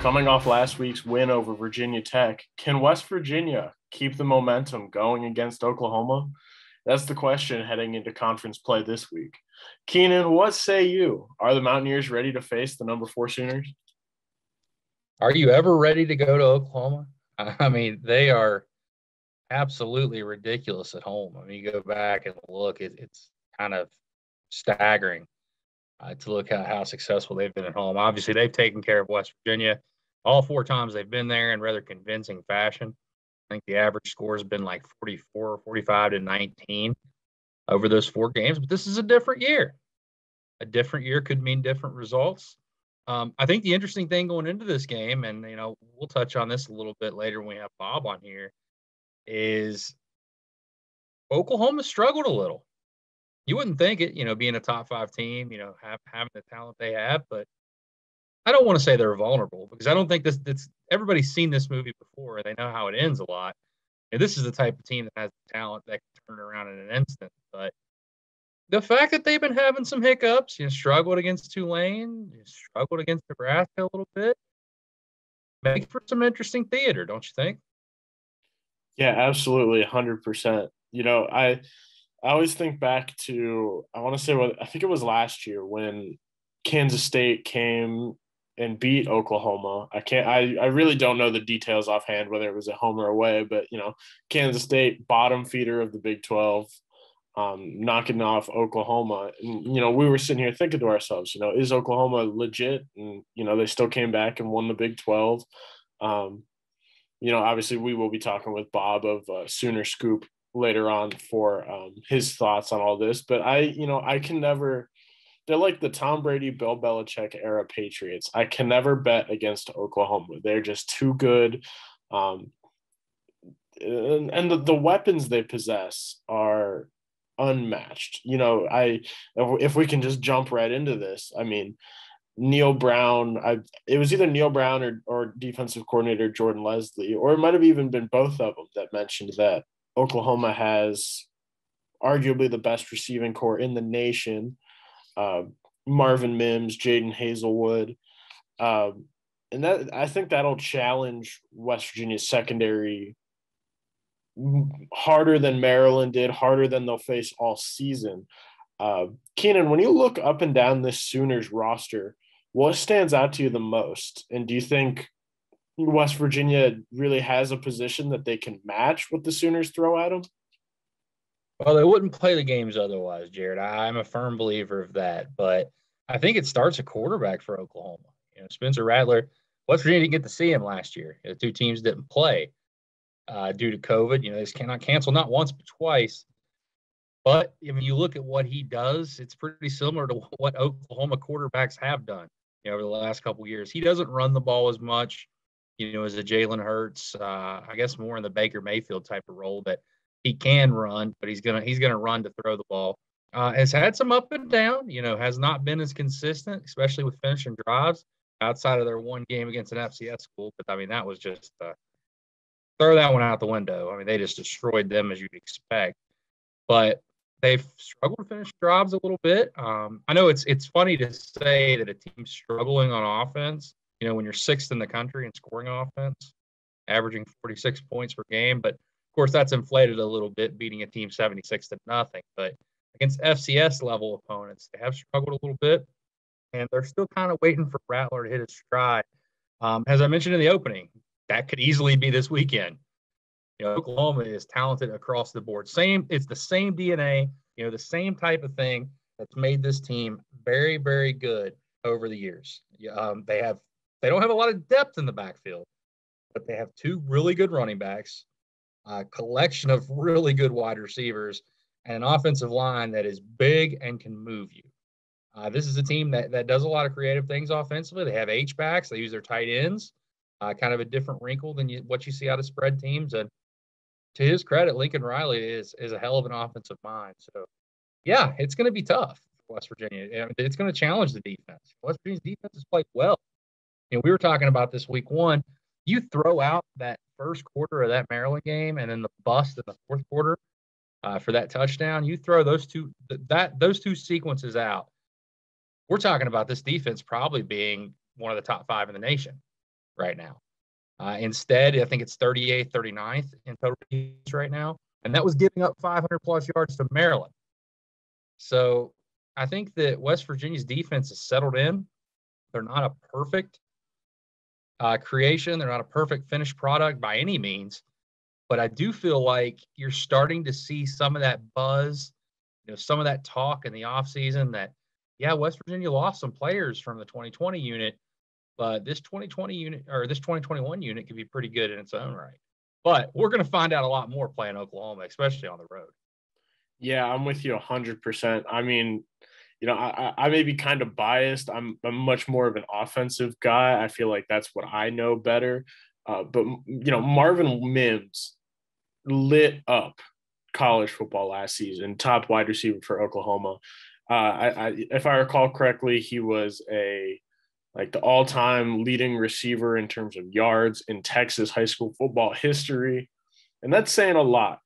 Coming off last week's win over Virginia Tech, can West Virginia keep the momentum going against Oklahoma? That's the question heading into conference play this week. Keenan, what say you? Are the Mountaineers ready to face the number 4 Sooners? Are you ever ready to go to Oklahoma? I mean, they are absolutely ridiculous at home. I mean, you go back and look, it's kind of staggering to look at how successful they've been at home. Obviously, they've taken care of West Virginia all 4 times they've been there in rather convincing fashion. I think the average score has been like 44 or 45 to 19 over those 4 games. But this is a different year. A different year could mean different results. I think the interesting thing going into this game, and, we'll touch on this a little bit later when we have Bob on here, is Oklahoma struggled a little. You wouldn't think it, being a top 5 team, having the talent they have, but I don't want to say they're vulnerable because I don't think this everybody's seen this movie before and they know how it ends a lot. And this is the type of team that has the talent that can turn it around in an instant. But the fact that they've been having some hiccups, struggled against Tulane, struggled against Nebraska a little bit, makes for some interesting theater, don't you think? Yeah, absolutely, 100%. I always think back to, I want to say I think it was last year when Kansas State came and beat Oklahoma. I really don't know the details offhand, whether it was at home or away, but, Kansas State, bottom feeder of the Big 12, knocking off Oklahoma. And, we were sitting here thinking to ourselves, is Oklahoma legit? And, they still came back and won the Big 12. Obviously we will be talking with Bob of Sooner Scoop later on for his thoughts on all this. But I can never – they're like the Tom Brady, Bill Belichick era Patriots. I can never bet against Oklahoma. They're just too good. And the weapons they possess are unmatched. If we can just jump right into this, I mean, Neil Brown, it was either Neil Brown or defensive coordinator Jordan Leslie, or it might have even been both of them that mentioned that Oklahoma has arguably the best receiving core in the nation. Marvin Mims, Jaden Hazelwood. And that, I think that'll challenge West Virginia's secondary harder than Maryland did, harder than they'll face all season. Keenan, when you look up and down this Sooners roster, what stands out to you the most? And do you think West Virginia really has a position that they can match what the Sooners throw at them? Well, they wouldn't play the games otherwise, Jared. I'm a firm believer of that. But I think it starts at quarterback for Oklahoma. Spencer Rattler, West Virginia didn't get to see him last year. The 2 teams didn't play due to COVID. They cannot cancel not once but twice. But I mean, you look at what he does, it's pretty similar to what Oklahoma quarterbacks have done over the last couple of years. He doesn't run the ball as much, as a Jalen Hurts, I guess more in the Baker Mayfield type of role that he can run, but he's gonna run to throw the ball. Has had some up and down, has not been as consistent, especially with finishing drives outside of their one game against an FCS school. But I mean, that was just throw that one out the window. I mean, they just destroyed them as you'd expect. But they've struggled to finish drives a little bit. I know it's funny to say that a team's struggling on offense, when you're 6th in the country in scoring offense, averaging 46 points per game. But, of course, that's inflated a little bit, beating a team 76-0. But against FCS level opponents, they have struggled a little bit, and they're still kind of waiting for Rattler to hit his stride. As I mentioned in the opening, that could easily be this weekend. Oklahoma is talented across the board. It's the same DNA, the same type of thing that's made this team very, very good over the years. They don't have a lot of depth in the backfield, but they have 2 really good running backs, a collection of really good wide receivers, and an offensive line that is big and can move you. This is a team that does a lot of creative things offensively. They have H-backs. They use their tight ends, kind of a different wrinkle than what you see out of spread teams. And to his credit, Lincoln Riley is a hell of an offensive mind. So, yeah, it's going to be tough for West Virginia. It's going to challenge the defense. West Virginia's defense has played well. We were talking about this week 1. You throw out that first quarter of that Maryland game and then the bust in the 4th quarter for that touchdown. You throw those two sequences out. We're talking about this defense probably being one of the top 5 in the nation. right now. Instead, I think it's 38th, 39th in total right now. And that was giving up 500-plus yards to Maryland. So I think that West Virginia's defense is settled in. They're not a perfect creation. They're not a perfect finished product by any means. But I do feel like you're starting to see some of that buzz, some of that talk in the offseason that, West Virginia lost some players from the 2020 unit, but this 2020 unit or this 2021 unit could be pretty good in its own right. But we're going to find out a lot more playing Oklahoma, especially on the road. Yeah, I'm with you 100%. I mean, I may be kind of biased. I'm much more of an offensive guy. I feel like that's what I know better. But Marvin Mims lit up college football last season, top wide receiver for Oklahoma. If I recall correctly, he was the all-time leading receiver in terms of yards in Texas high school football history, and that's saying a lot.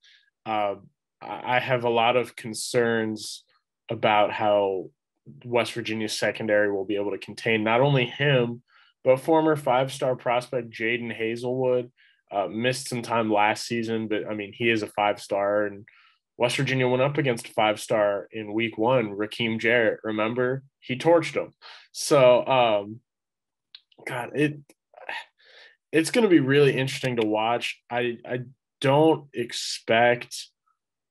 I have a lot of concerns about how West Virginia's secondary will be able to contain not only him, but former five-star prospect Jaden Hazelwood. Missed some time last season, but I mean, he is a five-star, and West Virginia went up against a five-star in week 1, Raheem Jarrett. Remember? He torched him. So, God, it's going to be really interesting to watch. I don't expect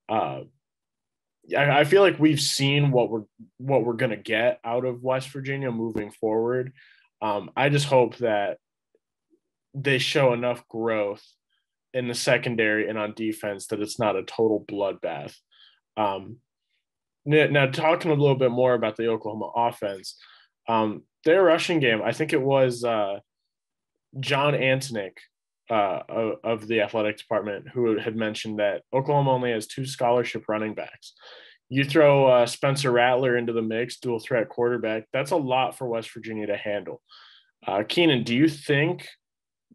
I feel like we've seen what we're going to get out of West Virginia moving forward. I just hope that they show enough growth in the secondary and on defense that it's not a total bloodbath. Now, talking a little bit more about the Oklahoma offense, their rushing game, I think it was John Antonick of the athletic department who had mentioned that Oklahoma only has 2 scholarship running backs. You throw Spencer Rattler into the mix, dual threat quarterback, that's a lot for West Virginia to handle. Keenan, do you think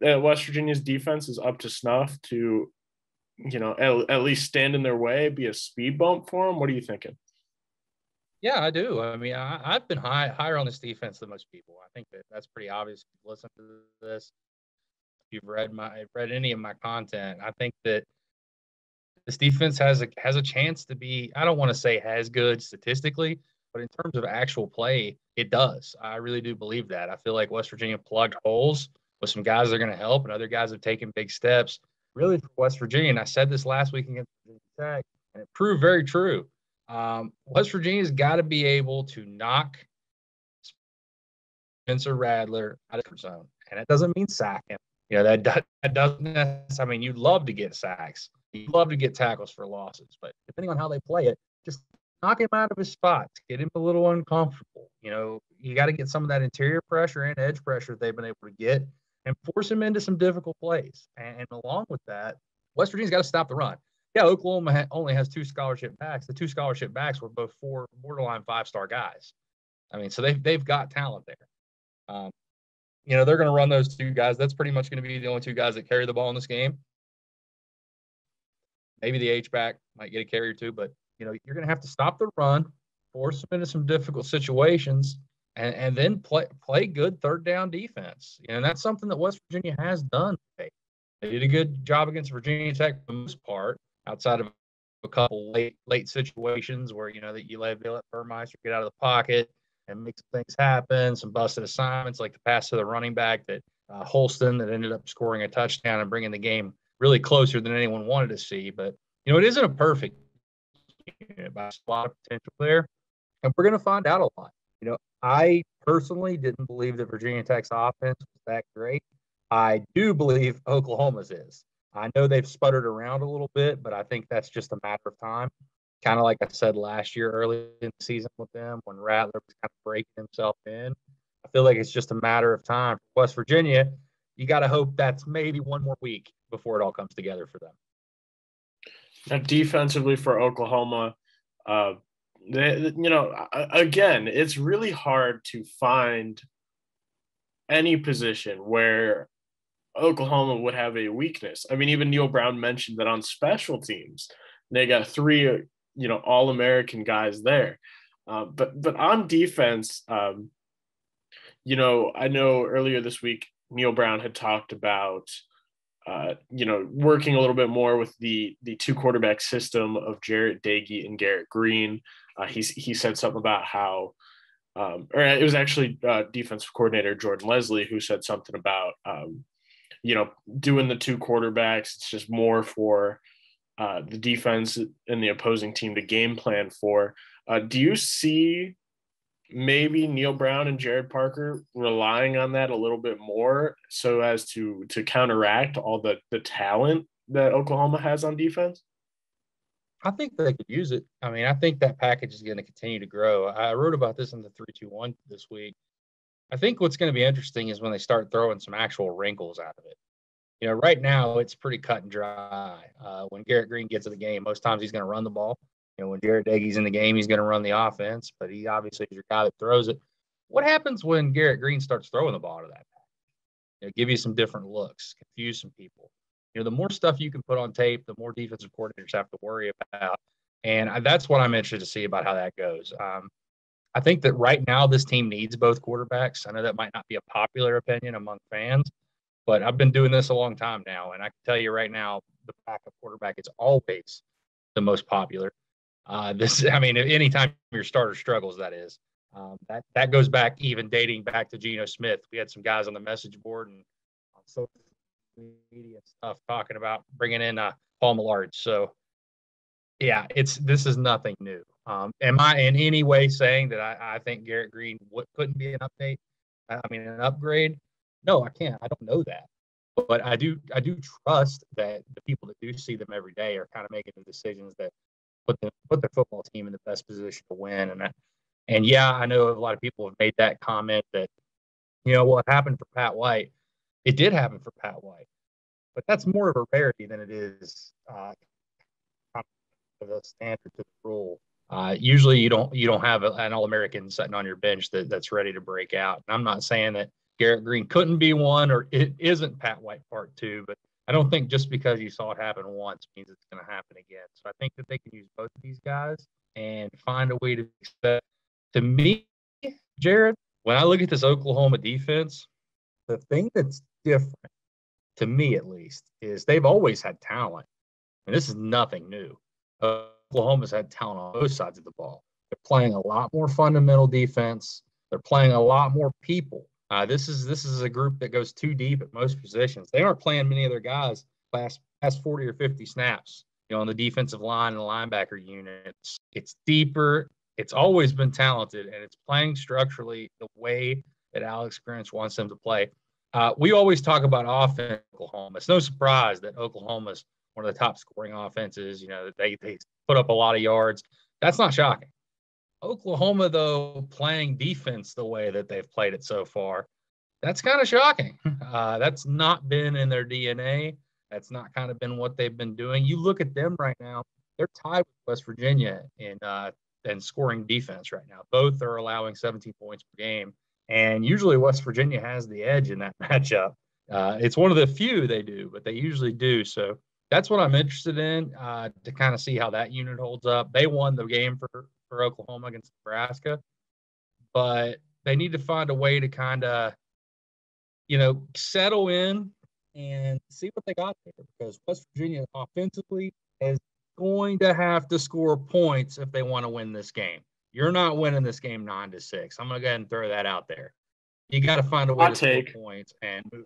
that West Virginia's defense is up to snuff to, at least stand in their way, be a speed bump for them? What are you thinking? Yeah, I do. I mean, I've been higher on this defense than most people. I think that's pretty obvious. If you listen to this, if you've read any of my content, I think that this defense has a chance to be, I don't want to say as good statistically, but in terms of actual play, it does. I really do believe that. I feel like West Virginia plugged holes with some guys that are going to help, and other guys have taken big steps really for West Virginia. And I said this last week against Virginia Tech, and it proved very true. West Virginia's got to be able to knock Spencer Rattler out of the zone. And that doesn't mean sack him. That doesn't – I mean, you'd love to get sacks. You'd love to get tackles for losses. But depending on how they play it, just knock him out of his spots. Get him a little uncomfortable. You got to get some of that interior pressure and edge pressure they've been able to get and force him into some difficult plays. And along with that, West Virginia's got to stop the run. Yeah, Oklahoma only has 2 scholarship backs. The 2 scholarship backs were both 4 borderline 5-star guys. I mean, so they've got talent there. They're going to run those 2 guys. That's pretty much going to be the only 2 guys that carry the ball in this game. Maybe the H-back might get a carry or 2, but, you're going to have to stop the run, force them into some difficult situations, and then play good third down defense. And that's something that West Virginia has done today. They did a good job against Virginia Tech for the most part, outside of a couple late situations where, that you let Burmeister get out of the pocket and make some things happen, some busted assignments like the pass to the running back that Holston that ended up scoring a touchdown and bringing the game really closer than anyone wanted to see. But, it isn't a perfect game, but a lot of potential there. And we're going to find out a lot. I personally didn't believe that Virginia Tech's offense was that great. I do believe Oklahoma's is. I know they've sputtered around a little bit, but I think that's just a matter of time. Kind of like I said last year, early in the season with them, when Rattler was kind of breaking himself in. I feel like it's just a matter of time. For West Virginia, you got to hope that's maybe one more week before it all comes together for them. Now, defensively for Oklahoma, again, it's really hard to find any position where Oklahoma would have a weakness. I mean, even Neil Brown mentioned that on special teams, they got 3, All-American guys there. But on defense, I know earlier this week, Neil Brown had talked about, working a little bit more with the two quarterback system of Jarret Doege and Garrett Green. He said something about how, or it was actually defensive coordinator Jordan Leslie who said something about, doing the two quarterbacks. It's just more for the defense and the opposing team to game plan for. Do you see maybe Neil Brown and Jared Parker relying on that a little bit more so as to counteract all the talent that Oklahoma has on defense? I think they could use it. I mean, I think that package is going to continue to grow. I wrote about this in the 3-2-1 this week. I think what's going to be interesting is when they start throwing some actual wrinkles out of it. Right now it's pretty cut and dry. When Garrett Green gets to the game, most times he's going to run the ball. When Jarret Doege's in the game, he's going to run the offense, but he obviously is your guy that throws it. What happens when Garrett Green starts throwing the ball to that pack? Give you some different looks, confuse some people. The more stuff you can put on tape, the more defensive coordinators have to worry about. And that's what I'm interested to see about how that goes. I think that right now this team needs both quarterbacks. I know that might not be a popular opinion among fans, but I've been doing this a long time now, and I can tell you right now, the backup quarterback is always the most popular. Anytime your starter struggles, that is. That goes back, even dating back to Geno Smith. We had some guys on the message board and on social media stuff talking about bringing in Paul Millard. So, yeah, this is nothing new. Am I in any way saying that I think Garrett Green couldn't be an update? An upgrade? No, I can't. I don't know that. But I do trust that the people that do see them every day are kind of making the decisions that put their football team in the best position to win. And yeah, I know a lot of people have made that comment that, it happened for Pat White. It did happen for Pat White, but that's more of a rarity than it is the standard to the rule. Usually you don't have an All-American sitting on your bench that's ready to break out. And I'm not saying that Garrett Green couldn't be one or it isn't Pat White part two, but I don't think just because you saw it happen once means it's going to happen again. So I think that they can use both of these guys and find a way to expect. To me, Jared, when I look at this Oklahoma defense, the thing that's different, to me at least, is they've always had talent. And this is nothing new. Oklahoma's had talent on both sides of the ball. They're playing a lot more fundamental defense. They're playing a lot more people. This is a group that goes too deep at most positions. They aren't playing many of their guys past 40 or 50 snaps, on the defensive line and the linebacker units. It's deeper. It's always been talented, and it's playing structurally the way that Alex Grinch wants them to play. We always talk about offense in Oklahoma. It's no surprise that Oklahoma's one of the top scoring offenses. They put up a lot of yards. That's not shocking. Oklahoma, though, playing defense the way that they've played it so far, that's kind of shocking. That's not been in their DNA. That's not kind of been what they've been doing. You look at them right now, they're tied with West Virginia in scoring defense right now. Both are allowing 17 points per game. And usually West Virginia has the edge in that matchup. It's one of the few they do, but they usually do. So that's what I'm interested in to kind of see how that unit holds up. They won the game for Oklahoma against Nebraska, but they need to find a way to kind of, settle in and see what they got there, because West Virginia offensively is going to have to score points if they want to win this game. You're not winning this game 9-6. I'm going to go ahead and throw that out there. You got to find a way to score points and move.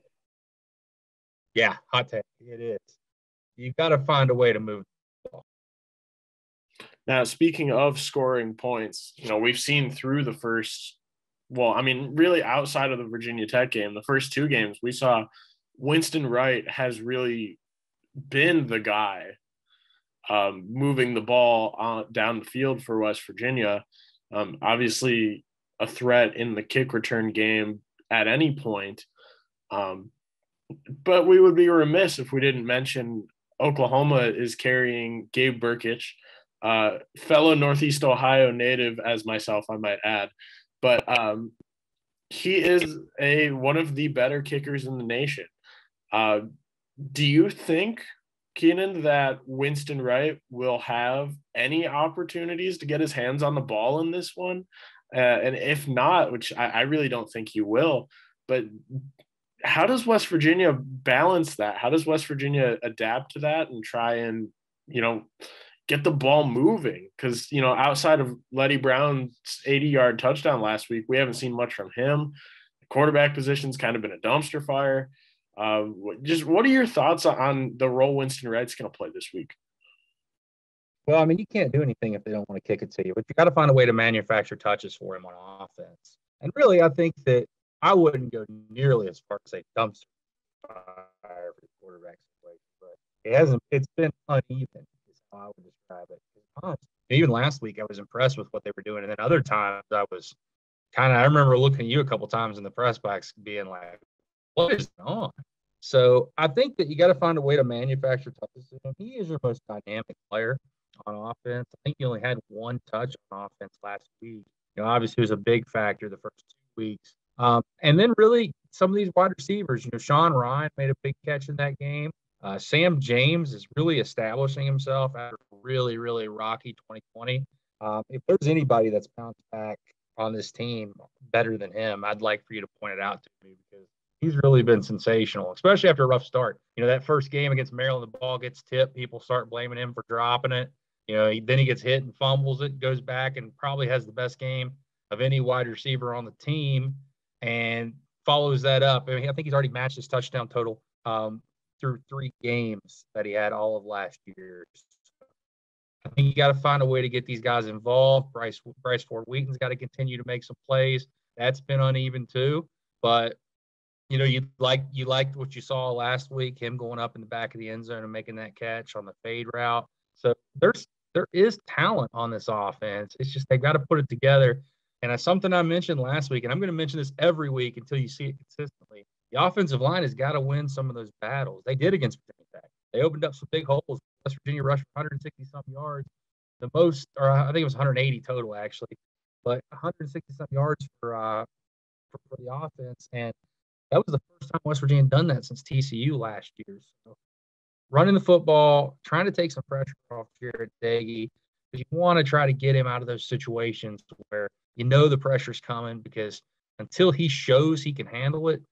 Yeah, hot take. It is. You got to find a way to move the ball. Now, speaking of scoring points, we've seen through the first, really outside of the Virginia Tech game, the first two games, we saw Winston Wright has really been the guy moving the ball down the field for West Virginia. Obviously, a threat in the kick return game at any point. But we would be remiss if we didn't mention Oklahoma is carrying Gabe Burkich, fellow Northeast Ohio native as myself, I might add. But he is one of the better kickers in the nation. Do you think, Keenan, that Winston Wright will have any opportunities to get his hands on the ball in this one? And if not, which I really don't think he will, but how does West Virginia balance that? How does West Virginia adapt to that and try and, get the ball moving? Because, outside of Letty Brown's 80-yard touchdown last week, we haven't seen much from him. The quarterback position's kind of been a dumpster fire. Just what are your thoughts on the role Winston Wright's going to play this week? Well, I mean, you can't do anything if they don't want to kick it to you, but you got to find a way to manufacture touches for him on offense. And really, I think that I wouldn't go nearly as far as say dumpster fire for the quarterback situation, but it's been uneven, is how I would describe it. Even last week, I was impressed with what they were doing. And then other times, I remember looking at you a couple times in the press box being like, what is going on? So I think that you got to find a way to manufacture touches. He is your most dynamic player on offense. I think he only had one touch on offense last week. Obviously, it was a big factor the first 2 weeks. And then really some of these wide receivers, Sean Ryan made a big catch in that game. Sam James is really establishing himself after a really, really rocky 2020. If there's anybody that's bounced back on this team better than him, I'd like for you to point it out to me because he's really been sensational, especially after a rough start. That first game against Maryland, the ball gets tipped. People start blaming him for dropping it. Then he gets hit and fumbles it, goes back and probably has the best game of any wide receiver on the team and follows that up. I think he's already matched his touchdown total through 3 games that he had all of last year. I think you got to find a way to get these guys involved. Bryce Ford Wheaton's got to continue to make some plays. That's been uneven too, but you liked what you saw last week, him going up in the back of the end zone and making that catch on the fade route. So there is talent on this offense. It's just they've got to put it together. And that's something I mentioned last week, and I'm going to mention this every week until you see it consistently. The offensive line has got to win some of those battles. They did against Virginia Tech. They opened up some big holes. West Virginia rushed 160-some yards, the most, or I think it was 180 total actually, but 160-some yards for the offense. And that was the first time West Virginia had done that since TCU last year. So running the football, trying to take some pressure off Jared Dagey, because you want to try to get him out of those situations where the pressure's coming, because until he shows he can handle it,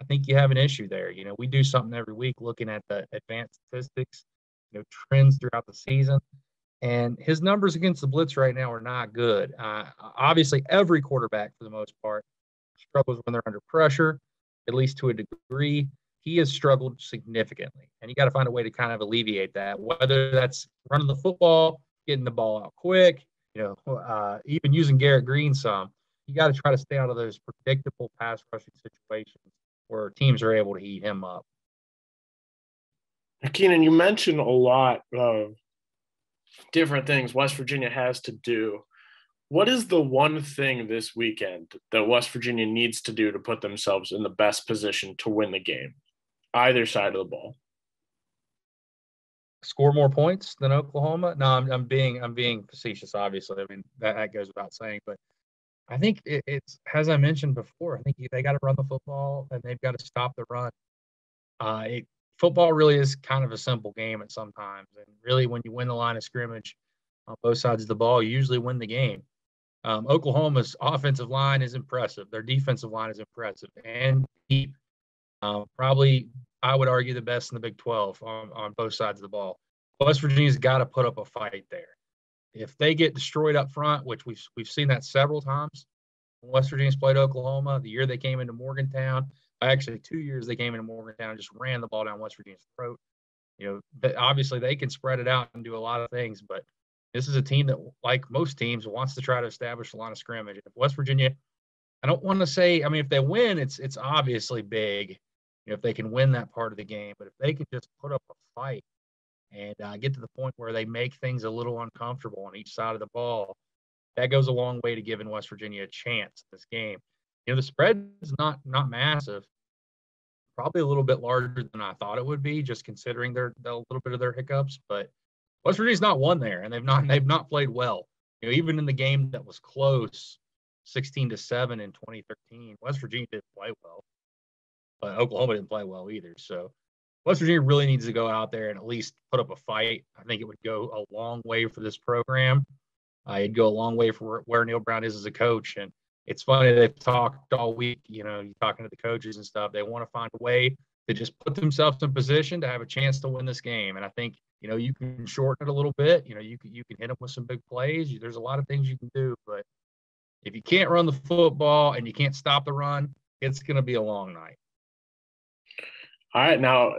I think you have an issue there. We do something every week looking at the advanced statistics, trends throughout the season. And his numbers against the blitz right now are not good. Obviously, every quarterback, for the most part, struggles when they're under pressure, at least to a degree. He has struggled significantly, and you got to find a way to kind of alleviate that, whether that's running the football, getting the ball out quick, even using Garrett Green some. You got to try to stay out of those predictable pass rushing situations where teams are able to eat him up. Keenan, you mentioned a lot of different things West Virginia has to do. What is the one thing this weekend that West Virginia needs to do to put themselves in the best position to win the game, either side of the ball? Score more points than Oklahoma? No, I'm being facetious, obviously. I mean, that goes without saying, but I think it's, as I mentioned before, I think they got to run the football and they've got to stop the run. Football really is kind of a simple game at sometimes, and really when you win the line of scrimmage on both sides of the ball, you usually win the game. Oklahoma's offensive line is impressive. Their defensive line is impressive and deep. Probably, I would argue, the best in the Big 12 on both sides of the ball. West Virginia's got to put up a fight there. If they get destroyed up front, which we've seen that several times when West Virginia's played Oklahoma, the year they came into Morgantown, actually 2 years they came into Morgantown and just ran the ball down West Virginia's throat. Obviously they can spread it out and do a lot of things, but this is a team that, like most teams, wants to try to establish a line of scrimmage. If West Virginia, I don't want to say, I mean, if they win, it's obviously big, if they can win that part of the game. But if they can just put up a fight and get to the point where they make things a little uncomfortable on each side of the ball, that goes a long way to giving West Virginia a chance in this game. The spread is not massive, probably a little bit larger than I thought it would be, just considering a little bit of their hiccups. But West Virginia's not won there, and they've not played well. Even in the game that was close, 16-7 in 2013, West Virginia didn't play well, but Oklahoma didn't play well either. So West Virginia really needs to go out there and at least put up a fight. I think it would go a long way for this program. It'd go a long way for where Neil Brown is as a coach. And it's funny, they've talked all week, you're talking to the coaches and stuff. They want to find a way to just put themselves in position to have a chance to win this game. And I think, you can shorten it a little bit. You can hit them with some big plays. There's a lot of things you can do, but if you can't run the football and you can't stop the run, it's going to be a long night. All right, now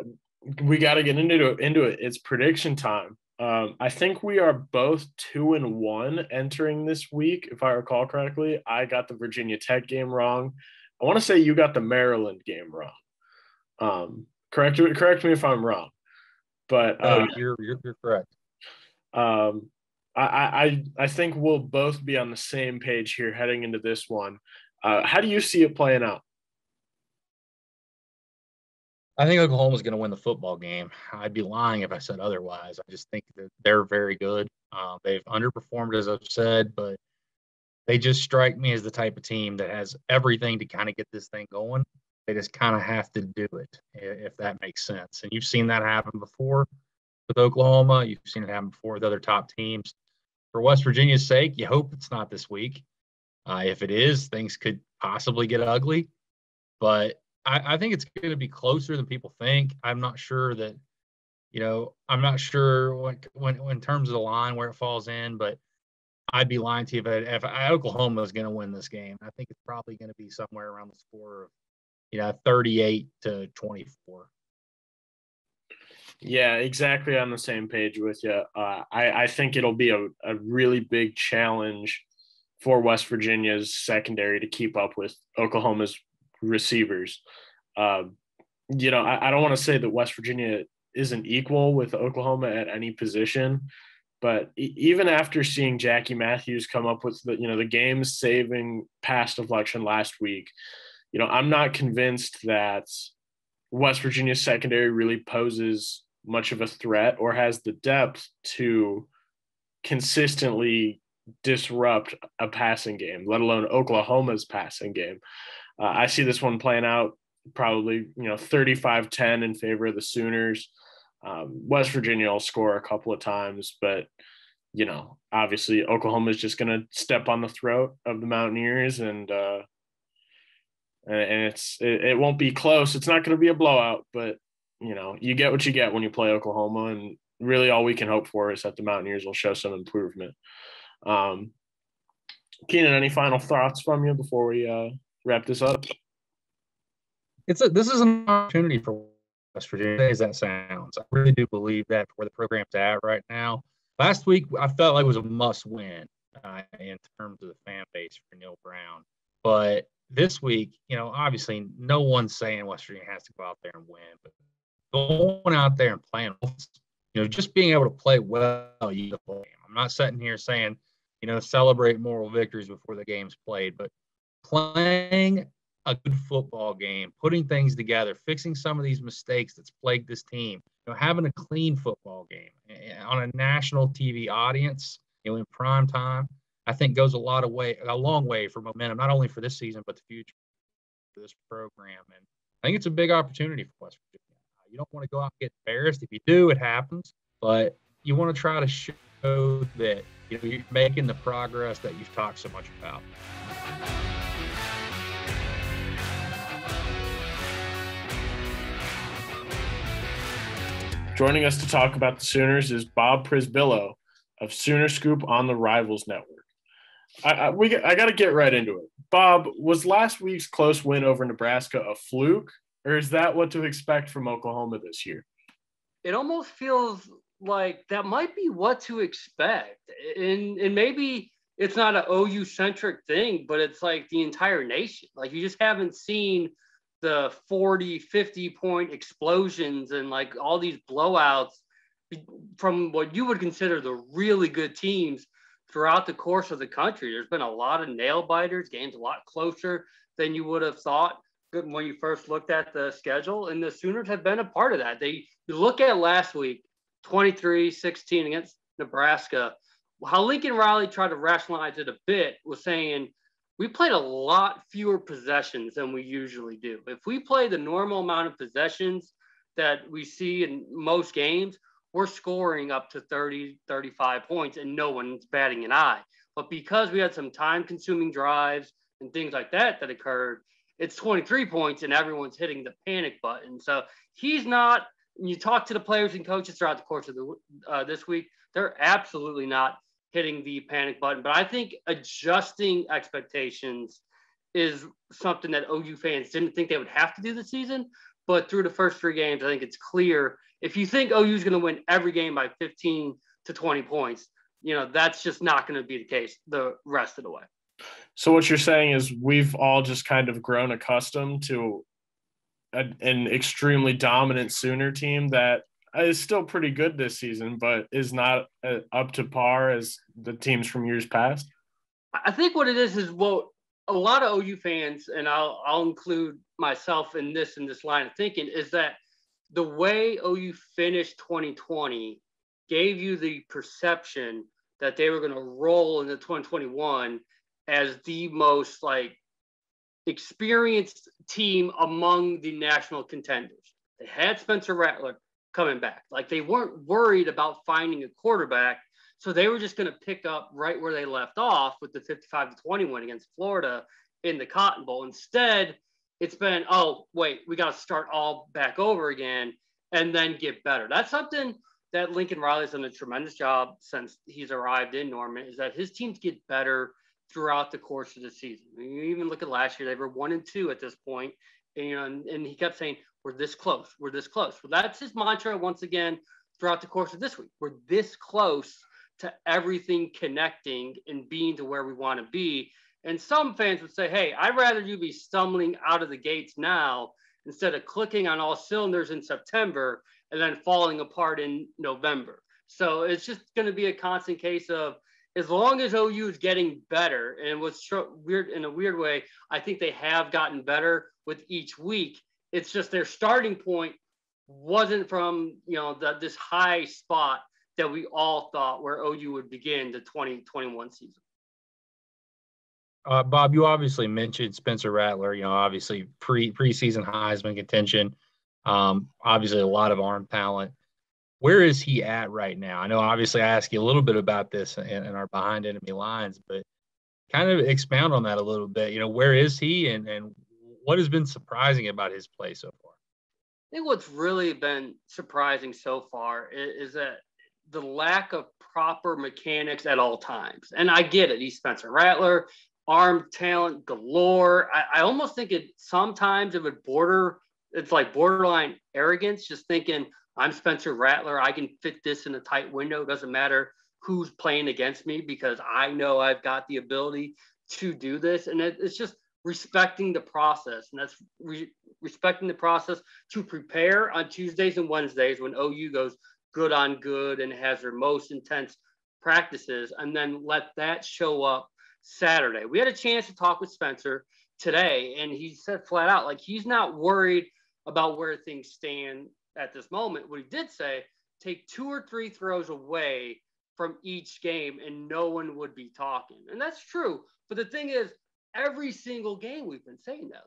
we got to get into it. It's prediction time. I think we are both 2-1 entering this week, if I recall correctly. I got the Virginia Tech game wrong. I want to say you got the Maryland game wrong. Correct me if I'm wrong, but no, you're correct. I think we'll both be on the same page here heading into this one. How do you see it playing out? I think Oklahoma's going to win the football game. I'd be lying if I said otherwise. I just think that they're very good. They've underperformed, as I've said, but they just strike me as the type of team that has everything to kind of get this thing going. They just kind of have to do it, if that makes sense. And you've seen that happen before with Oklahoma. You've seen it happen before with other top teams. For West Virginia's sake, you hope it's not this week. If it is, things could possibly get ugly. But I think it's going to be closer than people think. I'm not sure that, I'm not sure when in terms of the line where it falls in, but I'd be lying to you if Oklahoma is going to win this game. I think it's probably going to be somewhere around the score of, 38-24. Yeah, exactly on the same page with you. I think it'll be a really big challenge for West Virginia's secondary to keep up with Oklahoma's receivers. I don't want to say that West Virginia isn't equal with Oklahoma at any position, but even after seeing Jackie Matthews come up with the game-saving pass deflection last week, I'm not convinced that West Virginia's secondary really poses much of a threat or has the depth to consistently disrupt a passing game, let alone Oklahoma's passing game. I see this one playing out probably, 35-10 in favor of the Sooners. West Virginia will score a couple of times, but, obviously Oklahoma is just going to step on the throat of the Mountaineers and it won't be close. It's not going to be a blowout, but, you get what you get when you play Oklahoma, and really all we can hope for is that the Mountaineers will show some improvement. Keenan, any final thoughts from you before we wrap this up? This is an opportunity for West Virginia, as that sounds. I really do believe that where the program's at right now. Last week, I felt like it was a must-win in terms of the fan base for Neil Brown. But this week, obviously no one's saying West Virginia has to go out there and win. But going out there and playing, just being able to play well, I'm not sitting here saying, celebrate moral victories before the game's played, but playing a good football game, putting things together, fixing some of these mistakes that's plagued this team, having a clean football game on a national TV audience, in prime time, I think goes a long way for momentum, not only for this season, but the future for this program. And I think it's a big opportunity for West Virginia. You don't want to go out and get embarrassed. If you do, it happens, but you want to try to show that, you're making the progress that you've talked so much about. Joining us to talk about the Sooners is Bob Prisbillo of Sooner Scoop on the Rivals Network. I got to get right into it. Bob, was last week's close win over Nebraska a fluke, or is that what to expect from Oklahoma this year? It almost feels like that might be what to expect. And maybe it's not an OU-centric thing, but it's like the entire nation. Like, you just haven't seen the 40, 50-point explosions and like all these blowouts from what you would consider the really good teams throughout the course of the country. There's been a lot of nail biters, games a lot closer than you would have thought when you first looked at the schedule, and the Sooners have been a part of that. You look at last week, 23-16 against Nebraska. How Lincoln Riley tried to rationalize it a bit was saying, we played a lot fewer possessions than we usually do. If we play the normal amount of possessions that we see in most games, we're scoring up to 30, 35 points and no one's batting an eye. But because we had some time-consuming drives and things like that occurred, it's 23 points and everyone's hitting the panic button. So he's not. When you talk to the players and coaches throughout the course of this week, they're absolutely not hitting the panic button. But I think adjusting expectations is something that OU fans didn't think they would have to do this season. But through the first 3 games, I think it's clear. If you think OU is going to win every game by 15 to 20 points, that's just not going to be the case the rest of the way. So what you're saying is we've all just kind of grown accustomed to an extremely dominant Sooner team that is still pretty good this season, but is not up to par as the teams from years past. I think what it is what a lot of OU fans, and I'll include myself in this line of thinking, is that the way OU finished 2020 gave you the perception that they were going to roll into 2021 as the most experienced team among the national contenders. They had Spencer Rattler coming back. They weren't worried about finding a quarterback. So they were just going to pick up right where they left off with the 55-20 win against Florida in the Cotton Bowl. Instead, it's been, we got to start all back over again and then get better. That's something that Lincoln Riley's done a tremendous job since he's arrived in Norman, is that his teams get better throughout the course of the season. You even look at last year, they were 1-2 at this point, and he kept saying, we're this close. We're this close. Well, that's his mantra once again throughout the course of this week. We're this close to everything connecting and being to where we want to be. And some fans would say, hey, I'd rather you be stumbling out of the gates now instead of clicking on all cylinders in September and then falling apart in November. So it's just going to be a constant case of, as long as OU is getting better, and what's weird in a weird way, I think they have gotten better with each week. It's just their starting point wasn't from, this high spot that we all thought where OU would begin the 2021 season. Bob, you obviously mentioned Spencer Rattler, obviously preseason Heisman contention, obviously a lot of arm talent. Where is he at right now? I know obviously I asked you a little bit about this in our behind enemy lines, but kind of expound on that a little bit. Where is he and what has been surprising about his play so far? I think what's really been surprising so far is that the lack of proper mechanics at all times. And I get it. He's Spencer Rattler, arm talent galore. I almost think sometimes it would it's like borderline arrogance, just thinking, I'm Spencer Rattler. I can fit this in a tight window. It doesn't matter who's playing against me because I know I've got the ability to do this. And it's just respecting the process. And that's respecting the process to prepare on Tuesdays and Wednesdays when OU goes good on good and has their most intense practices, and then let that show up Saturday. We had a chance to talk with Spencer today, and he said flat out, he's not worried about where things stand at this moment. What he did say, take 2 or 3 throws away from each game and no one would be talking. And that's true. But the thing is, every single game we've been saying that.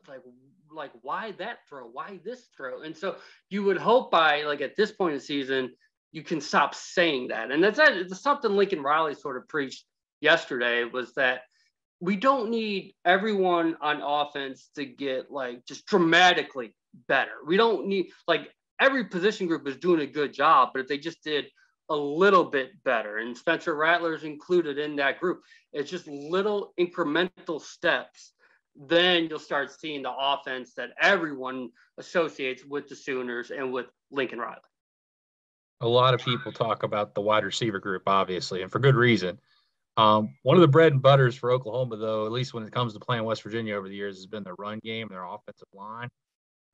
Like why that throw? Why this throw? And so you would hope by at this point in the season, you can stop saying that. And that's something Lincoln Riley sort of preached yesterday, was that we don't need everyone on offense to get just dramatically better. We don't need every position group is doing a good job, but if they just did a little bit better, and Spencer Rattler's included in that group, it's just little incremental steps, then you'll start seeing the offense that everyone associates with the Sooners and with Lincoln Riley. A lot of people talk about the wide receiver group, obviously, and for good reason. One of the bread and butters for Oklahoma, though, at least when it comes to playing West Virginia over the years, has been their run game, their offensive line.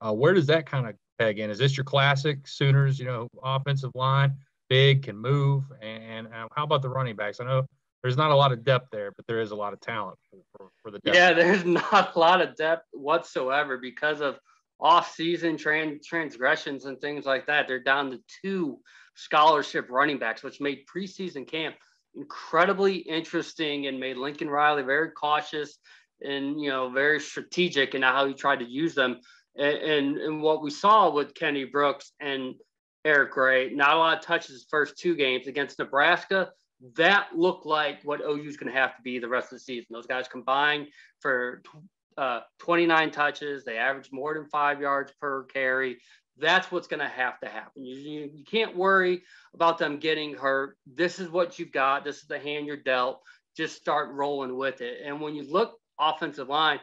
Where does that kind of peg in? Is this your classic Sooners, offensive line, big, can move? And how about the running backs? I know there's not a lot of depth there, but there is a lot of talent for the depth. Yeah, there's not a lot of depth whatsoever because of off-season transgressions and things like that. They're down to 2 scholarship running backs, which made preseason camp incredibly interesting and made Lincoln Riley very cautious and, very strategic in how he tried to use them. And what we saw with Kenny Brooks and Eric Gray, not a lot of touches first 2 games against Nebraska. that looked like what OU is going to have to be the rest of the season. Those guys combined for 29 touches. They averaged more than 5 yards per carry. That's what's going to happen. You can't worry about them getting hurt. This is what you've got. This is the hand you're dealt. Just start rolling with it. And when you look offensive line,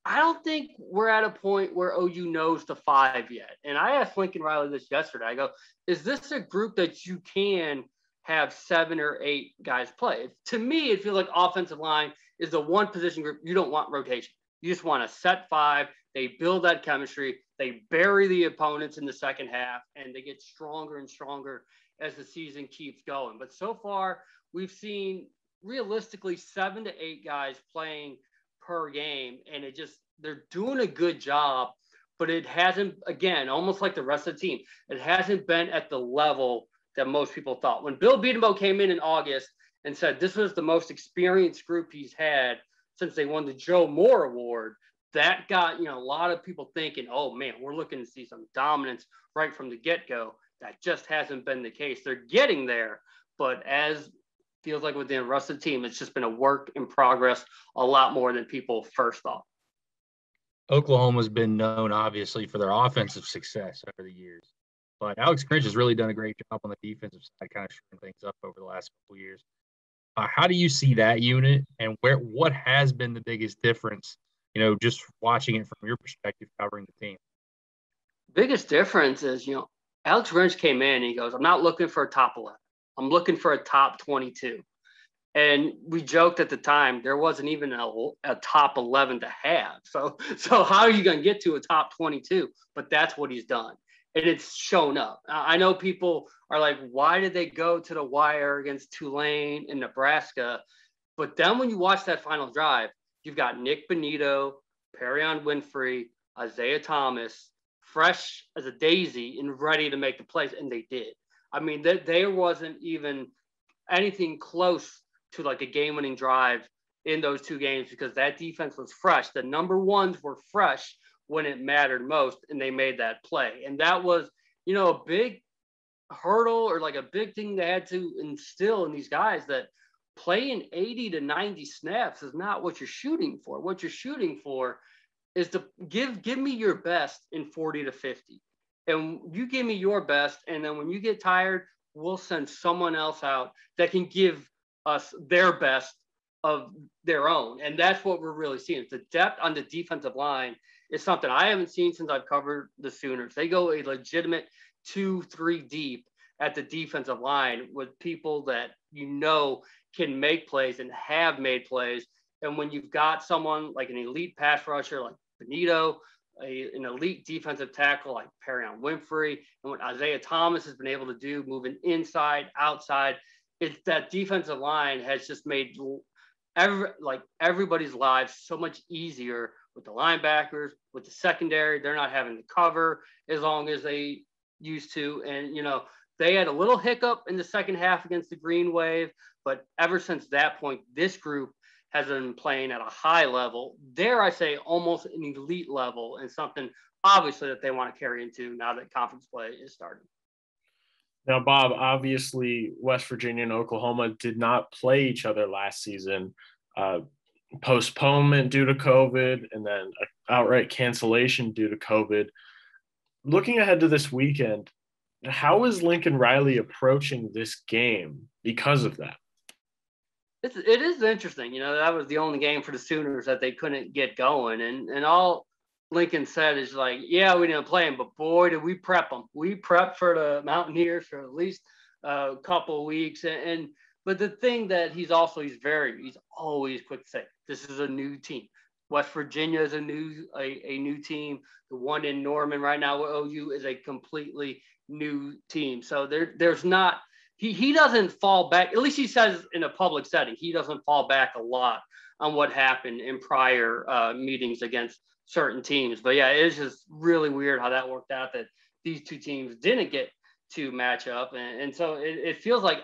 I don't think we're at a point where OU knows the 5 yet. And I asked Lincoln Riley this yesterday. I go, is this a group that you can have 7 or 8 guys play? To me, it feels like offensive line is the one position group you don't want rotation. You just want a set 5. They build that chemistry. They bury the opponents in the second half, and they get stronger and stronger as the season keeps going. But so far, we've seen realistically 7 to 8 guys playing per game, and they're doing a good job, but it hasn't, again, almost like the rest of the team, it hasn't been at the level that most people thought. When Bill Beatenbow came in August and said this was the most experienced group he's had since they won the Joe Moore Award, that got, a lot of people thinking, oh man, we're looking to see some dominance right from the get-go. That just hasn't been the case. They're getting there, but as feels like with the rest of the team, it's just been a work in progress a lot more than people first thought. Oklahoma's been known, obviously, for their offensive success over the years. But Alex Grinch has really done a great job on the defensive side, kind of showing things up over the last couple of years. How do you see that unit, and what has been the biggest difference, just watching it from your perspective, covering the team? Biggest difference is, Alex Grinch came in and he goes, I'm not looking for a top 11. I'm looking for a top 22. And we joked at the time, there wasn't even a top 11 to have. So how are you going to get to a top 22? But that's what he's done. And it's shown up. I know people are like, why did they go to the wire against Tulane in Nebraska? But then when you watch that final drive, you've got Nick Bonito, Perion Winfrey, Isaiah Thomas, fresh as a daisy and ready to make the plays. And they did. I mean, there wasn't even anything close to like a game-winning drive in those 2 games because that defense was fresh. The number ones were fresh when it mattered most, and they made that play. And that was, a big hurdle or like a big thing they had to instill in these guys, that playing 80 to 90 snaps is not what you're shooting for. What you're shooting for is to give me your best in 40 to 50. And you give me your best, and then when you get tired, we'll send someone else out that can give us their best of their own. And that's what we're really seeing. The depth on the defensive line is something I haven't seen since I've covered the Sooners. They go a legitimate 2-3 deep at the defensive line with people that can make plays and have made plays. And when you've got someone like an elite pass rusher like Benito, an elite defensive tackle like Perion Winfrey, and what Isaiah Thomas has been able to do, moving inside, outside, it's that defensive line has just made everybody's lives so much easier with the linebackers, with the secondary. They're not having to cover as long as they used to. And, they had a little hiccup in the second half against the Green Wave, but ever since that point, this group has been playing at a high level, dare I say almost an elite level, and something obviously that they want to carry into now that conference play is starting. Now, Bob, obviously West Virginia and Oklahoma did not play each other last season. Postponement due to COVID, and then an outright cancellation due to COVID. Looking ahead to this weekend, how is Lincoln Riley approaching this game because of that? It is interesting. That was the only game for the Sooners that they couldn't get going. And all Lincoln said is like, yeah, we didn't play them, but boy, did we prep them. We prepped for the Mountaineers for at least a couple of weeks. But the thing that he's always quick to say, this is a new team. West Virginia is a new team. The one in Norman right now with OU is a completely new team. So there's not, he doesn't fall back, at least he says in a public setting, he doesn't fall back a lot on what happened in prior meetings against certain teams. But yeah, it's just really weird how that worked out, that these 2 teams didn't get to match up. And so it feels like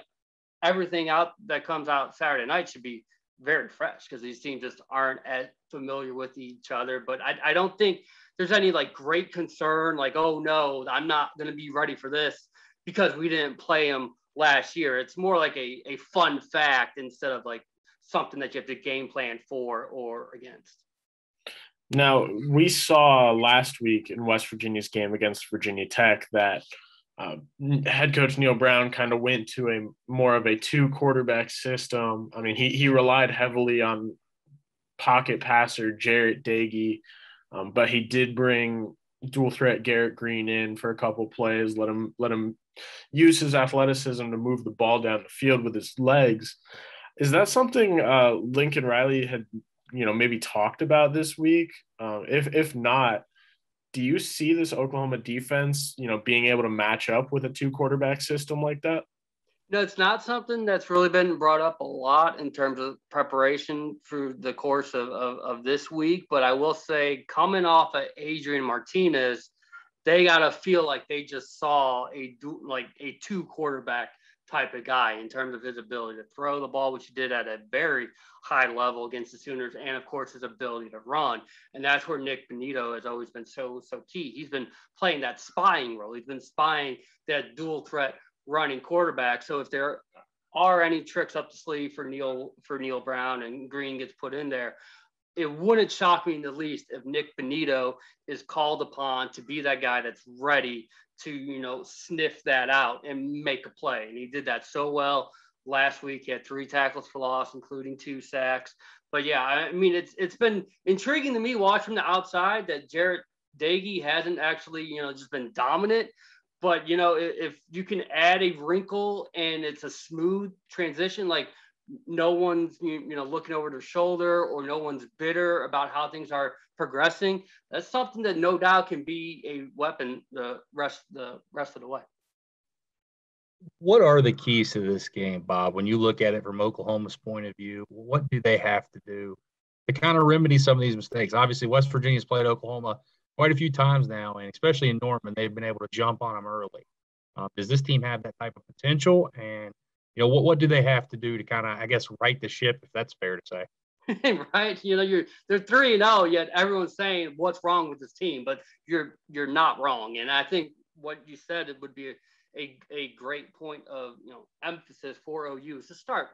everything that comes out Saturday night should be very fresh because these teams just aren't as familiar with each other. But I don't think there's any like great concern, like, oh no, I'm not going to be ready for this because we didn't play them last year. It's more like a fun fact instead of like something that you have to game plan for or against. Now, we saw last week in West Virginia's game against Virginia Tech that head coach Neil Brown kind of went to a more of a 2-quarterback system. I mean, he relied heavily on pocket passer Jarrett Dagey, but he did bring dual threat Garrett Green in for a couple plays, let him use his athleticism to move the ball down the field with his legs. Is that something Lincoln Riley had, maybe talked about this week? If not, do you see this Oklahoma defense, being able to match up with a 2-quarterback system like that? No, it's not something that's really been brought up a lot in terms of preparation through the course of this week. But I will say, coming off of Adrian Martinez, they got to feel like they just saw a 2-quarterback type of guy in terms of his ability to throw the ball, which he did at a very high level against the Sooners, and of course his ability to run. And that's where Nick Benito has always been so key. He's been playing that spying role. He's been spying that dual threat running quarterback. So if there are any tricks up the sleeve for Neil Brown and Green gets put in there, it wouldn't shock me in the least if Nick Benito is called upon to be that guy that's ready to, sniff that out and make a play. And he did that so well last week. He had 3 tackles for loss, including 2 sacks. But yeah, I mean, it's been intriguing to me watching from the outside that Jarrett Dagey hasn't actually, just been dominant. But, if you can add a wrinkle and it's a smooth transition, like no one's, looking over their shoulder or no one's bitter about how things are progressing, that's something that no doubt can be a weapon the rest of the way. What are the keys to this game, Bob? When you look at it from Oklahoma's point of view, what do they have to do to kind of remedy some of these mistakes? Obviously, West Virginia's played Oklahoma quite a few times now, and especially in Norman, they've been able to jump on them early. Does this team have that type of potential? And, what do they have to do to kind of, I guess, right the ship, if that's fair to say? Right. They're 3-0, yet everyone's saying what's wrong with this team, but you're not wrong. And I think what you said, it would be a great point of, emphasis for OU is to start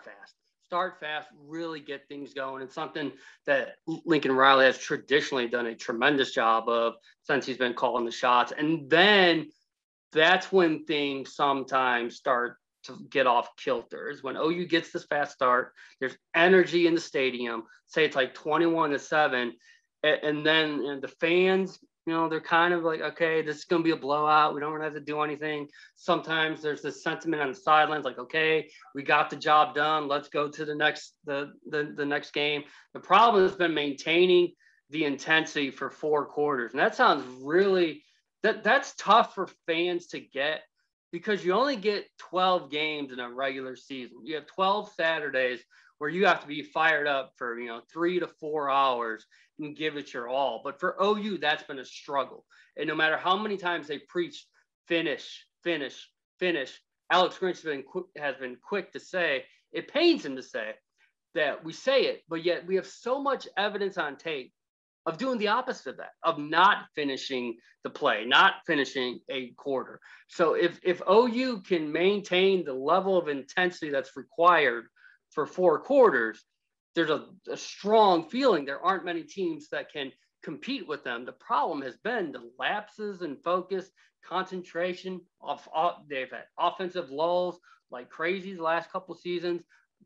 fast, really get things going. It's something that Lincoln Riley has traditionally done a tremendous job of since he's been calling the shots. And then that's when things sometimes start to get off kilter, is when OU gets this fast start. There's energy in the stadium. Say it's like 21-7. And then the fans, they're kind of like, okay, this is going to be a blowout. We don't really have to do anything. Sometimes there's this sentiment on the sidelines, like, okay, we got the job done. Let's go to the next game. The problem has been maintaining the intensity for 4 quarters. And that sounds really, that's tough for fans to get, because you only get 12 games in a regular season. You have 12 Saturdays where you have to be fired up for, 3 to 4 hours and give it your all. But for OU, that's been a struggle. And no matter how many times they preach finish, Alex Grinch has been quick to say, it pains him to say that we say it, but yet we have so much evidence on tape of doing the opposite of that, of not finishing the play, not finishing a quarter. So if OU can maintain the level of intensity that's required for 4 quarters, there's a strong feeling there aren't many teams that can compete with them. The problem has been the lapses in focus, concentration. They've had offensive lulls like crazy the last couple of seasons.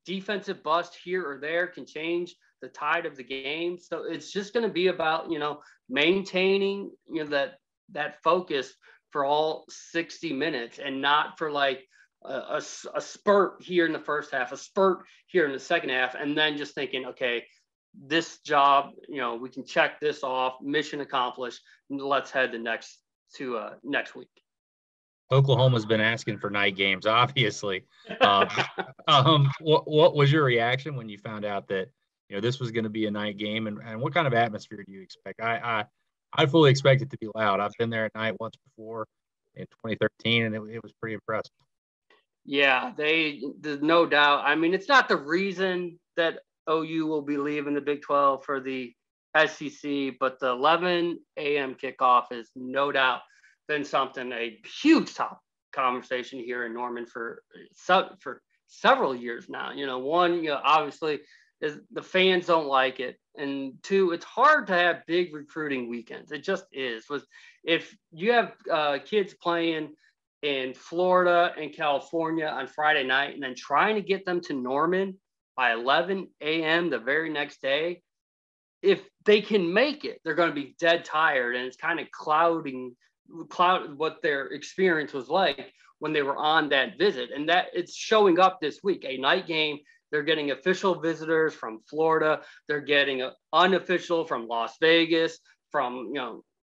Defensive bust here or there can change the tide of the game. So it's just going to be about, maintaining, that focus for all 60 minutes and not for like a spurt here in the first half, a spurt here in the second half, and then just thinking, okay, this job, we can check this off, mission accomplished, and let's head to next week. Oklahoma's been asking for night games, obviously. What was your reaction when you found out that, this was going to be a night game, and what kind of atmosphere do you expect? I fully expect it to be loud. I've been there at night once before in 2013, and it was pretty impressive. Yeah, there's no doubt. I mean, it's not the reason that OU will be leaving the Big 12 for the SEC, but the 11 a.m. kickoff is no doubt been something, a huge conversation here in Norman for several years now. One, obviously is the fans don't like it. And two, it's hard to have big recruiting weekends. It just is. If you have kids playing in Florida and California on Friday night and then trying to get them to Norman by 11 a.m. the very next day, if they can make it, they're going to be dead tired, and it's kind of cloud what their experience was like when they were on that visit. And that it's showing up this week, a night game. They're getting official visitors from Florida. They're getting unofficial from Las Vegas, from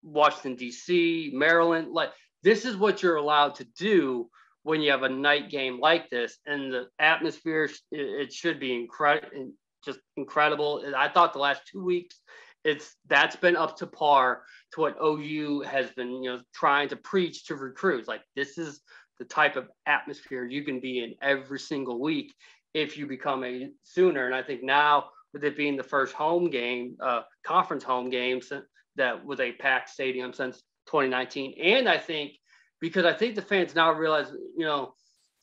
Washington, D.C., Maryland. Like, this is what you're allowed to do when you have a night game like this. And the atmosphere, it should be incredible. I thought the last 2 weeks, that's been up to par to what OU has been, trying to preach to recruits. Like, this is the type of atmosphere you can be in every single week if you become a Sooner. And I think now, with it being the first home game, conference home game that with a packed stadium since 2019, and I think the fans now realize,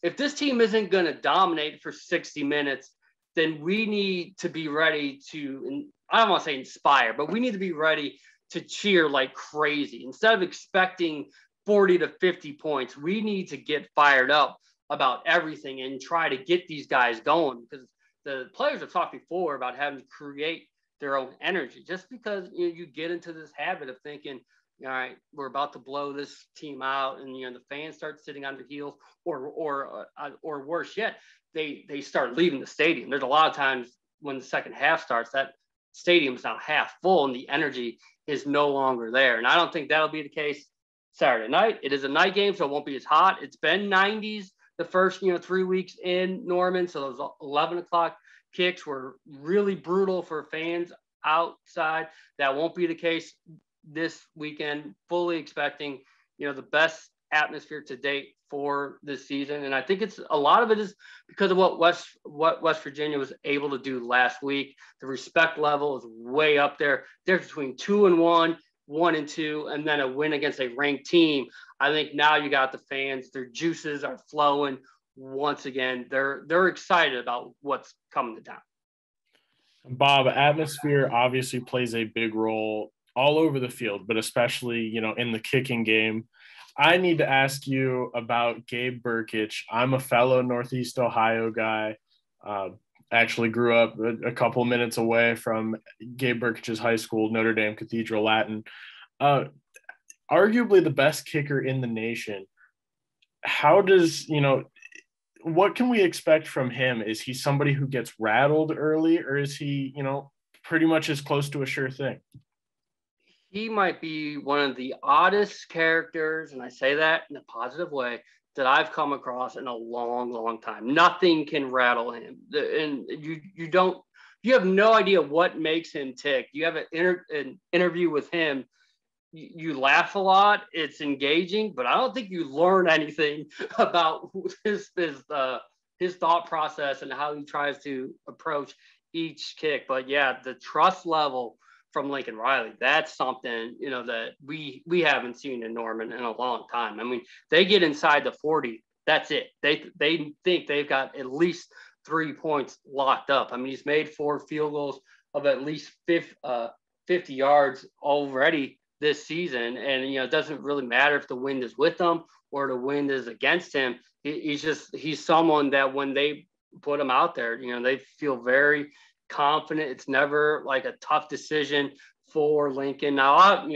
if this team isn't going to dominate for 60 minutes, then we need to be ready to, and I don't want to say inspire, but we need to be ready to cheer like crazy. Instead of expecting 40 to 50 points, we need to get fired up about everything and try to get these guys going, because the players have talked before about having to create their own energy, just because you get into this habit of thinking, all right, we're about to blow this team out, and the fans start sitting on their heels, or worse yet, they start leaving the stadium. There's a lot of times when the second half starts, that stadium's now half full and the energy is no longer there. And I don't think that'll be the case Saturday night. It is a night game, so it won't be as hot. It's been 90s the first 3 weeks in Norman, so those 11 o'clock kicks were really brutal for fans outside. That won't be the case this weekend. Fully expecting the best atmosphere to date for this season, and I think a lot of it is because of what West Virginia was able to do last week. The respect level is way up there. There's between 2-1, 1-2, and then a win against a ranked team. I think now you got the fans; their juices are flowing once again. They're excited about what's coming to town. Bob, atmosphere obviously plays a big role all over the field, but especially in the kicking game. I need to ask you about Gabe Burkich. I'm a fellow Northeast Ohio guy. Actually grew up a couple minutes away from Gabe Burkich's high school, Notre Dame Cathedral Latin. Arguably the best kicker in the nation. How does, what can we expect from him? Is he somebody who gets rattled early, or is he, pretty much as close to a sure thing? He might be one of the oddest characters, and I say that in a positive way, that I've come across in a long, long time. Nothing can rattle him. And you have no idea what makes him tick. You have an interview with him, you laugh a lot, it's engaging, but I don't think you learn anything about his thought process and how he tries to approach each kick. But yeah, the trust level from Lincoln Riley, that's something that we haven't seen in Norman in a long time. I mean, they get inside the 40, that's it. They think they've got at least 3 points locked up. I mean, he's made 4 field goals of at least 50 yards already this season, and it doesn't really matter if the wind is with him or the wind is against him. He's someone that when they put him out there, they feel very confident. It's never like a tough decision for Lincoln. Now,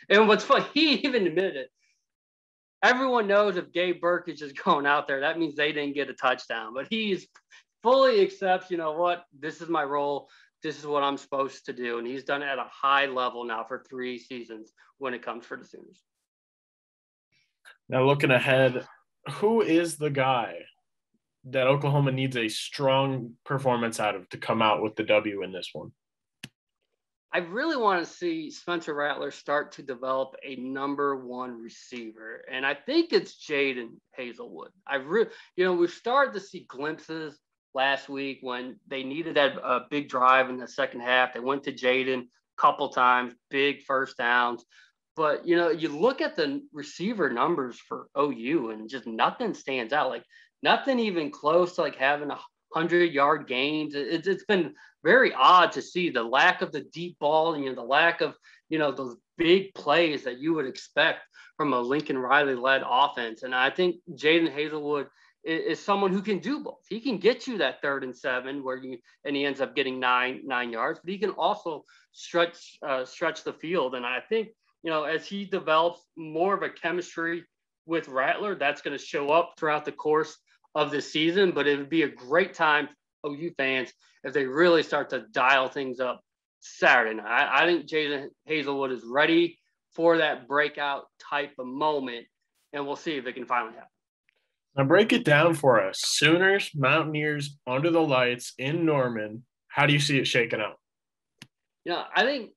and what's funny, he even admitted it. Everyone knows if Gabe Burkich is going out there, that means they didn't get a touchdown. But he's fully accepts, this is my role. This is what I'm supposed to do. And he's done it at a high level now for 3 seasons when it comes for the Sooners. Now, looking ahead, who is the guy that Oklahoma needs a strong performance out of to come out with the W in this one? I really want to see Spencer Rattler start to develop a number 1 receiver. And I think it's Jaden Hazelwood. We started to see glimpses last week when they needed that big drive in the second half. They went to Jaden a couple times, big first downs. But, you look at the receiver numbers for OU and just nothing stands out. Like nothing even close to like having 100-yard games. It's been very odd to see the lack of the deep ball and, the lack of, those big plays that you would expect from a Lincoln Riley-led offense. And I think Jaden Hazelwood is someone who can do both. He can get you that 3rd and 7 and he ends up getting nine yards, but he can also stretch the field. And I think, as he develops more of a chemistry with Rattler, that's going to show up throughout the course of the season. But it would be a great time for OU fans if they really start to dial things up Saturday night. I think Jaden Hazelwood is ready for that breakout type of moment, and we'll see if it can finally happen. Now break it down for us. Sooners, Mountaineers, under the lights in Norman. How do you see it shaking out? I think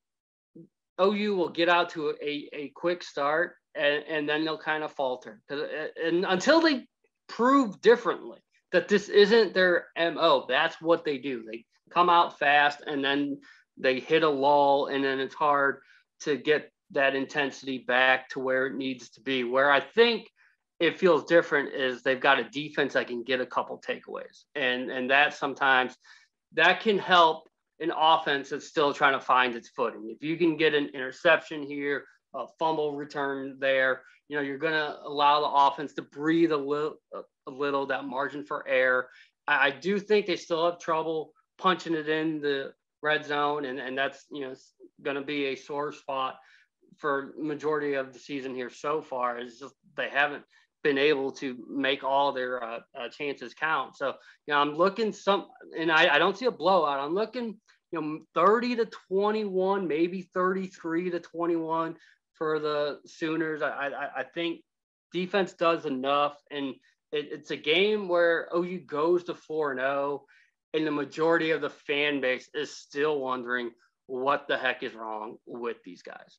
OU will get out to a quick start, and then they'll kind of falter. And until they prove differently that this isn't their MO, that's what they do. They come out fast, and then they hit a lull, and then it's hard to get that intensity back to where it needs to be. Where I think it feels different is they've got a defense that can get a couple takeaways. And that sometimes that can help an offense that's still trying to find its footing. If you can get an interception here, a fumble return there, you're going to allow the offense to breathe a little, that margin for error. I do think they still have trouble punching it in the red zone. And that's, going to be a sore spot for majority of the season here so far. Is just they haven't been able to make all their chances count. So, I'm looking and I don't see a blowout. I'm looking, 30-21, maybe 33-21 for the Sooners. I think defense does enough, and it's a game where OU goes to 4-0, and the majority of the fan base is still wondering what the heck is wrong with these guys.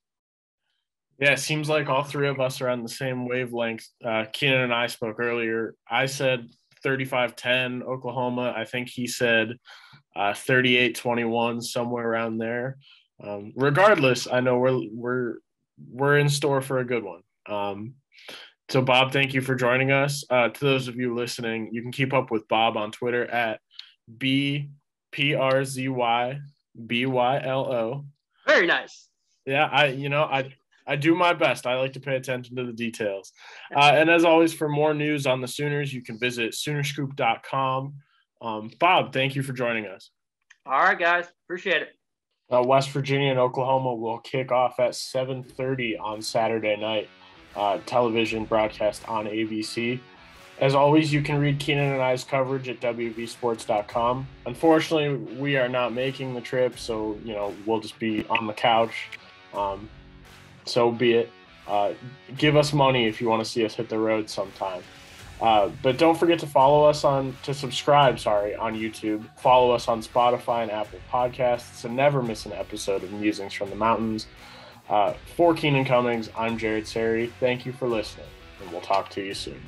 Yeah, it seems like all three of us are on the same wavelength. Keenan and I spoke earlier. I said 35-10 Oklahoma. I think he said 38-21, somewhere around there. Regardless, I know we're in store for a good one. So, Bob, thank you for joining us. To those of you listening, you can keep up with Bob on Twitter at BPRZYBYLO. Very nice. Yeah, I do my best. I like to pay attention to the details. And as always, for more news on the Sooners, you can visit Soonerscoop.com. Bob, thank you for joining us. All right, guys. Appreciate it. West Virginia and Oklahoma will kick off at 7:30 on Saturday night, television broadcast on ABC. As always, you can read Keenan and I's coverage at WVSports.com. Unfortunately, we are not making the trip, so, we'll just be on the couch. So be it. Give us money if you want to see us hit the road sometime. But don't forget to subscribe on YouTube. Follow us on Spotify and Apple Podcasts and never miss an episode of Musings from the Mountains. For Keenan Cummings, I'm Jared Sari. Thank you for listening, and we'll talk to you soon.